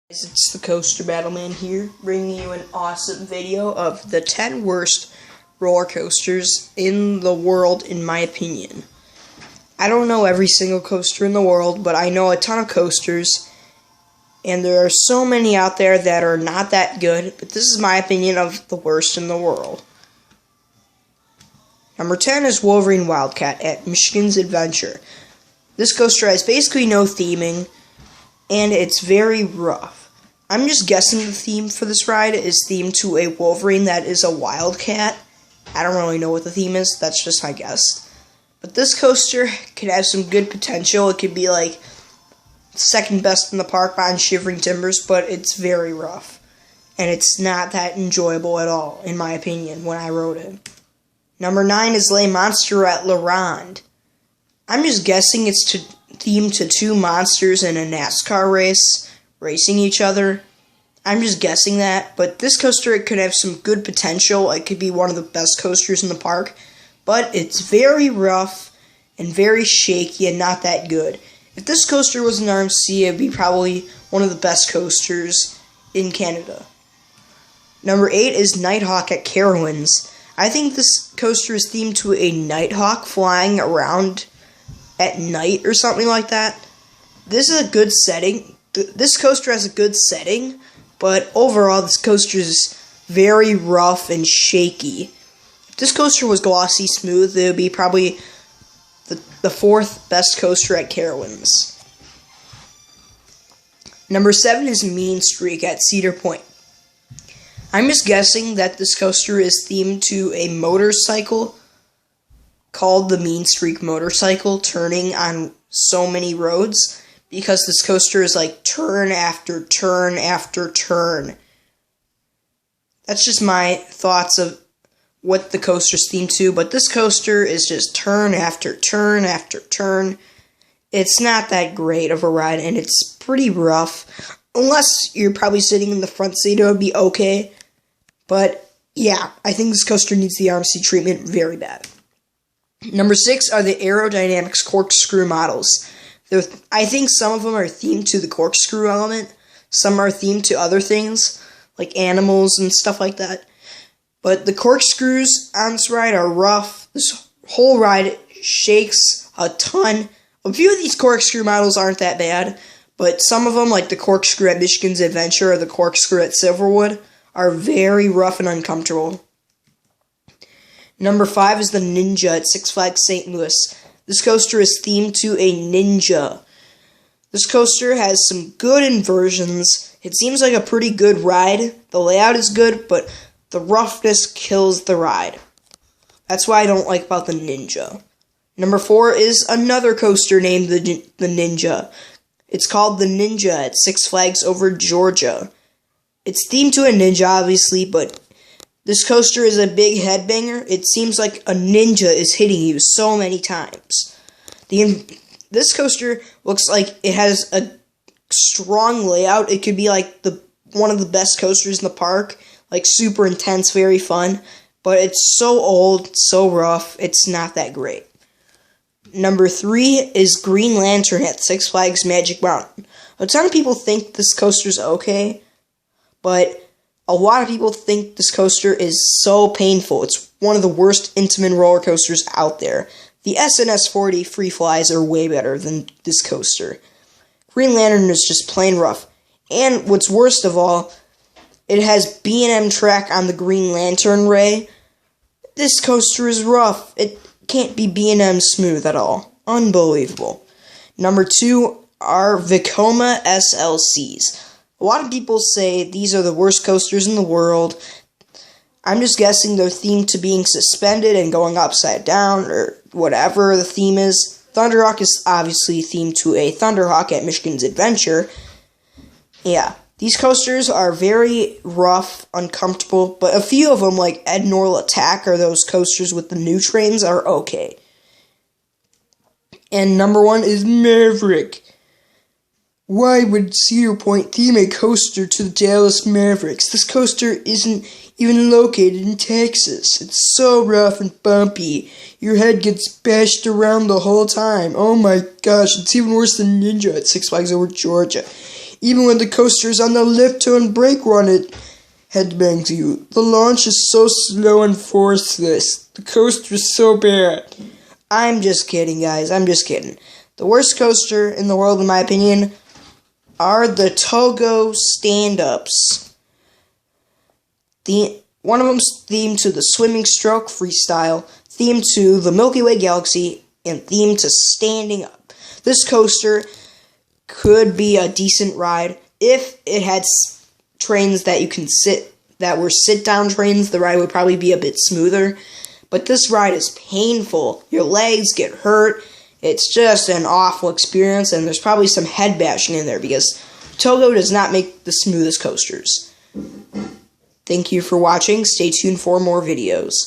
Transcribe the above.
It's the Coaster Battleman here, bringing you an awesome video of the 10 worst roller coasters in the world, in my opinion. I don't know every single coaster in the world, but I know a ton of coasters, and there are so many out there that are not that good, but this is my opinion of the worst in the world. Number 10 is Wolverine Wildcat at Michigan's Adventure. This coaster has basically no theming, and it's very rough. I'm just guessing the theme for this ride is themed to a Wolverine that is a wildcat. I don't really know what the theme is, that's just my guess. But this coaster could have some good potential. It could be like second best in the park behind Shivering Timbers, but it's very rough. And it's not that enjoyable at all, in my opinion, when I rode it. Number 9 is Le Monster at La Ronde. I'm just guessing it's themed to two monsters in a NASCAR race, racing each other. I'm just guessing that, but this coaster, it could have some good potential. It could be one of the best coasters in the park, but it's very rough and very shaky and not that good. If this coaster was an RMC, it'd be probably one of the best coasters in Canada. Number 8 is Nighthawk at Carowinds. I think this coaster is themed to a nighthawk flying around at night or something like that. This is a good setting. This coaster has a good setting, but overall this coaster is very rough and shaky. If this coaster was glossy smooth, it would be probably the fourth best coaster at Carowinds. Number 7 is Mean Streak at Cedar Point. I'm just guessing that this coaster is themed to a motorcycle called the Mean Streak motorcycle, turning on so many roads, because this coaster is like turn after turn after turn. That's just my thoughts of what the coaster's themed to, but this coaster is just turn after turn after turn. It's not that great of a ride, and it's pretty rough. Unless you're probably sitting in the front seat, it would be okay. But yeah, I think this coaster needs the RMC treatment very bad. Number 6 are the Aerodynamics corkscrew models. I think some of them are themed to the corkscrew element. Some are themed to other things, like animals and stuff like that. But the corkscrews on this ride are rough. This whole ride shakes a ton. A few of these corkscrew models aren't that bad, but some of them, like the corkscrew at Michigan's Adventure or the corkscrew at Silverwood, are very rough and uncomfortable. Number 5 is the Ninja at Six Flags St. Louis. This coaster is themed to a ninja. This coaster has some good inversions. It seems like a pretty good ride. The layout is good, but the roughness kills the ride. That's what I don't like about the Ninja. Number 4 is another coaster named the Ninja. It's called the Ninja at Six Flags Over Georgia. It's themed to a ninja, obviously, but this coaster is a big headbanger. It seems like a ninja is hitting you so many times. This coaster looks like it has a strong layout. It could be like one of the best coasters in the park, like super intense, very fun. But it's so old, so rough, it's not that great. Number 3 is Green Lantern at Six Flags Magic Mountain. A ton of people think this coaster's okay, but a lot of people think this coaster is so painful. It's one of the worst Intamin roller coasters out there. The SNS 40 Free Flies are way better than this coaster. Green Lantern is just plain rough. And what's worst of all, it has B&M track on the Green Lantern ray. This coaster is rough. It can't be B&M smooth at all. Unbelievable. Number 2 are Vekoma SLCs. A lot of people say these are the worst coasters in the world. I'm just guessing they're themed to being suspended and going upside down, or whatever the theme is. Thunderhawk is obviously themed to a Thunderhawk at Michigan's Adventure. Yeah, these coasters are very rough, uncomfortable, but a few of them, like Admiral Attack or those coasters with the new trains, are okay. And number 1 is Maverick. Why would Cedar Point theme a coaster to the Dallas Mavericks? This coaster isn't even located in Texas. It's so rough and bumpy. Your head gets bashed around the whole time. Oh my gosh, it's even worse than Ninja at Six Flags Over Georgia. Even when the coaster's on the left turn brake run, it headbangs you. The launch is so slow and forceless. The coaster is so bad. I'm just kidding, guys. I'm just kidding. The worst coaster in the world, in my opinion, are the Togo stand-ups. One of them's themed to the Swimming Stroke Freestyle, themed to the Milky Way Galaxy, and themed to standing up. This coaster could be a decent ride if it had trains that you can that were sit-down trains. The ride would probably be a bit smoother, but this ride is painful. Your legs get hurt. It's just an awful experience, and there's probably some head bashing in there because Togo does not make the smoothest coasters. Thank you for watching. Stay tuned for more videos.